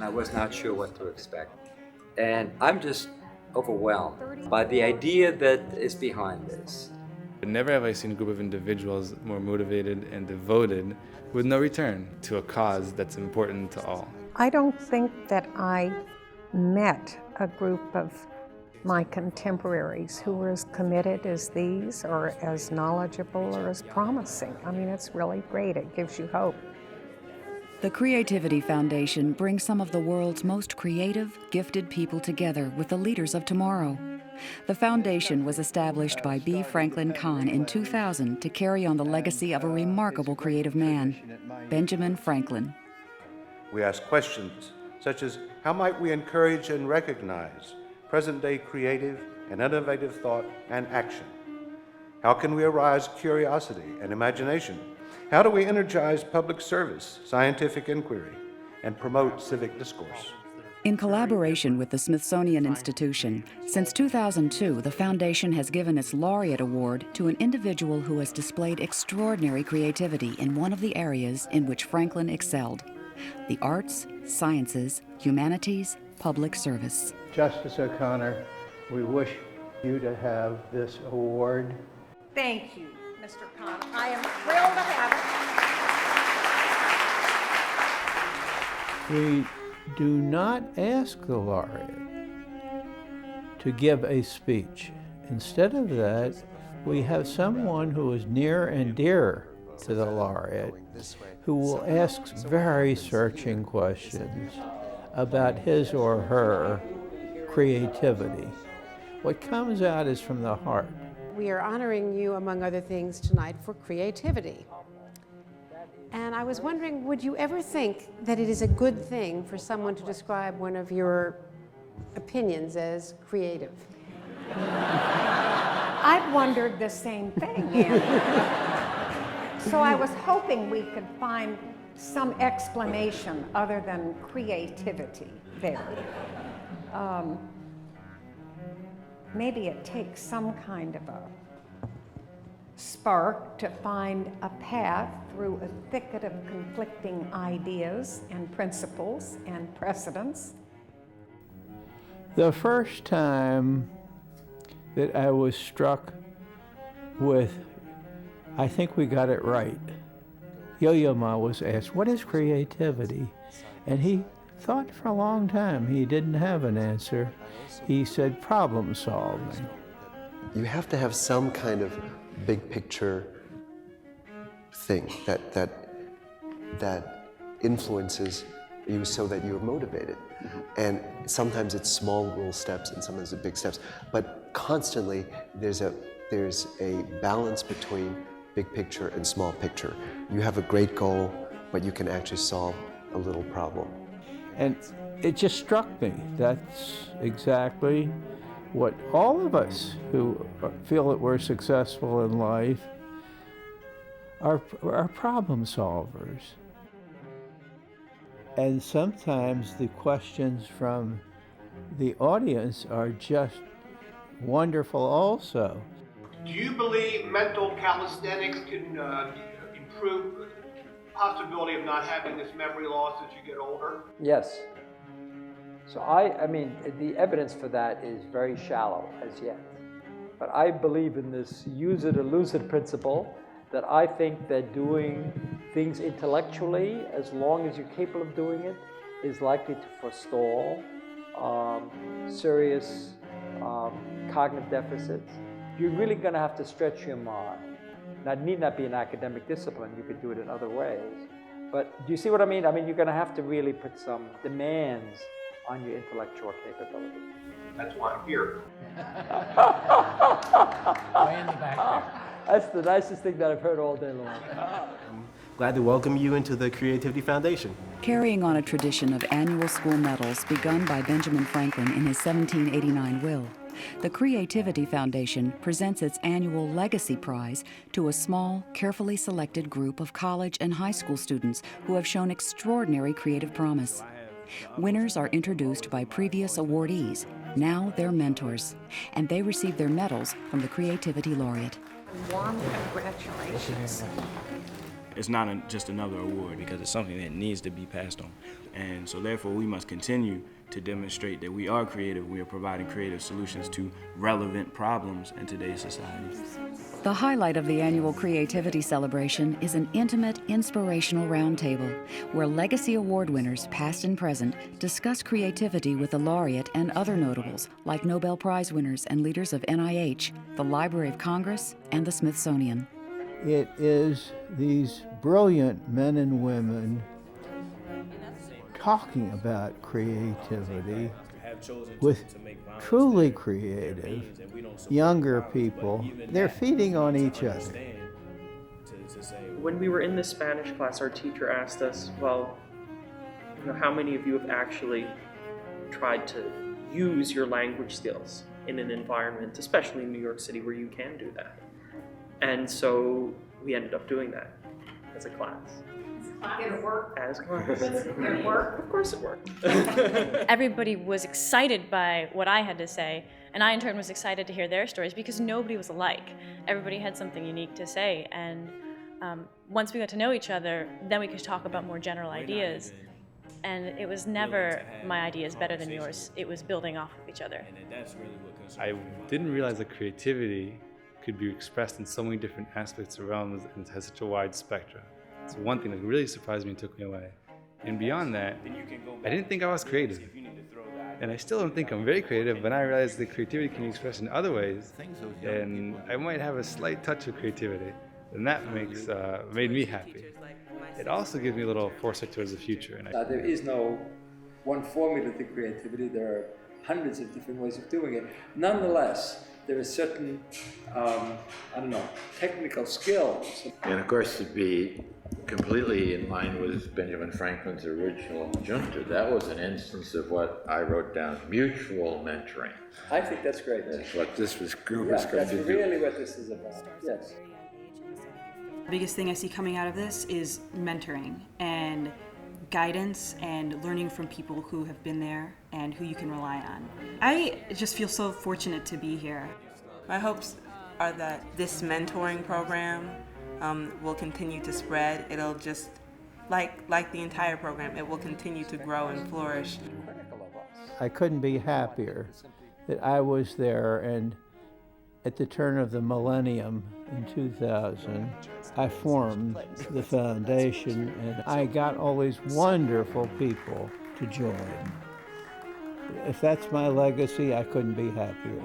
I was not sure what to expect. And I'm just overwhelmed by the idea that is behind this. Never have I seen a group of individuals more motivated and devoted with no return to a cause that's important to all. I don't think that I met a group of my contemporaries who were as committed as these, or as knowledgeable, or as promising. I mean, it's really great. It gives you hope. The Creativity Foundation brings some of the world's most creative, gifted people together with the leaders of tomorrow. The foundation was established by B. Franklin Kahn in 2000 to carry on the legacy of a remarkable creative man, Benjamin Franklin. We ask questions such as, how might we encourage and recognize present-day creative and innovative thought and action? How can we arouse curiosity and imagination? How do we energize public service, scientific inquiry, and promote civic discourse? In collaboration with the Smithsonian Institution, since 2002, the foundation has given its Laureate Award to an individual who has displayed extraordinary creativity in one of the areas in which Franklin excelled: the arts, sciences, humanities, public service. Justice O'Connor, we wish you to have this award. Thank you, Mr. Kahn. I am thrilled to have it. We do not ask the laureate to give a speech. Instead of that, we have someone who is near and dear to the laureate who will ask very searching questions about his or her creativity. What comes out is from the heart. We are honoring you, among other things, tonight for creativity. And I was wondering, would you ever think that it is a good thing for someone to describe one of your opinions as creative? I've wondered the same thing, Anne. So I was hoping we could find some explanation other than creativity there. Maybe it takes some kind of a spark to find a path through a thicket of conflicting ideas and principles and precedents. The first time that I was struck with, I think we got it right. Yo-Yo Ma was asked, what is creativity? And he thought for a long time. He didn't have an answer. He said problem solving. You have to have some kind of big picture thing that influences you so that you're motivated. And sometimes it's small little steps and sometimes it's big steps. But constantly there's a balance between big picture and small picture. You have a great goal, but you can actually solve a little problem. And it just struck me. That's exactly what all of us who feel that we're successful in life are problem solvers. And sometimes the questions from the audience are just wonderful also. Do you believe mental calisthenics can improve the possibility of not having this memory loss as you get older? Yes. So I mean, the evidence for that is very shallow as yet. But I believe in this use it or lose it principle, that I think that doing things intellectually, as long as you're capable of doing it, is likely to forestall serious cognitive deficits. You're really going to have to stretch your mind. That need not be an academic discipline. You could do it in other ways. But do you see what I mean? I mean, you're going to have to really put some demands on your intellectual capability. That's why I'm here. Way in the back there. That's the nicest thing that I've heard all day long. I'm glad to welcome you into the Creativity Foundation. Carrying on a tradition of annual school medals begun by Benjamin Franklin in his 1789 will, the Creativity Foundation presents its annual Legacy Prize to a small, carefully selected group of college and high school students who have shown extraordinary creative promise. Winners are introduced by previous awardees, now their mentors, and they receive their medals from the Creativity Laureate. Warm congratulations. It's not just another award because it's something that needs to be passed on. And so therefore we must continue to demonstrate that we are creative, we are providing creative solutions to relevant problems in today's society. The highlight of the annual Creativity Celebration is an intimate, inspirational roundtable where Legacy Award winners, past and present, discuss creativity with the laureate and other notables like Nobel Prize winners and leaders of NIH, the Library of Congress, and the Smithsonian. It is these brilliant men and women talking about creativity with truly creative younger people. They're feeding on each other. When we were in the Spanish class, our teacher asked us, well, how many of you have actually tried to use your language skills in an environment, especially in New York City, where you can do that? And so we ended up doing that as a class. Did it work? As a class. Did it work? Of course it worked. Everybody was excited by what I had to say, and I in turn was excited to hear their stories because nobody was alike. Everybody had something unique to say, and once we got to know each other, then we could talk about more general ideas. And it was never my idea is better than yours. It was building off of each other. I didn't realize that creativity could be expressed in so many different aspects or realms and has such a wide spectrum. So one thing that really surprised me and took me away. And beyond that, I didn't think I was creative. And I still don't think I'm very creative, but I realized that creativity can be expressed in other ways. And I might have a slight touch of creativity. And that made me happy. It also gives me a little foresight towards the future. And There is no one formula to creativity. There are hundreds of different ways of doing it. Nonetheless, there are certain, technical skills. And of course, to be completely in line with Benjamin Franklin's original injunctive, that was an instance of what I wrote down, mutual mentoring. I think that's great. That's what this group Yeah, is going that's to do. really what this is about, yes. The biggest thing I see coming out of this is mentoring and guidance and learning from people who have been there and who you can rely on. I just feel so fortunate to be here. My hopes are that this mentoring program will continue to spread. It'll just, like the entire program, it will continue to grow and flourish. I couldn't be happier that I was there, and at the turn of the millennium in 2000, I formed the foundation, and I got all these wonderful people to join. If that's my legacy, I couldn't be happier.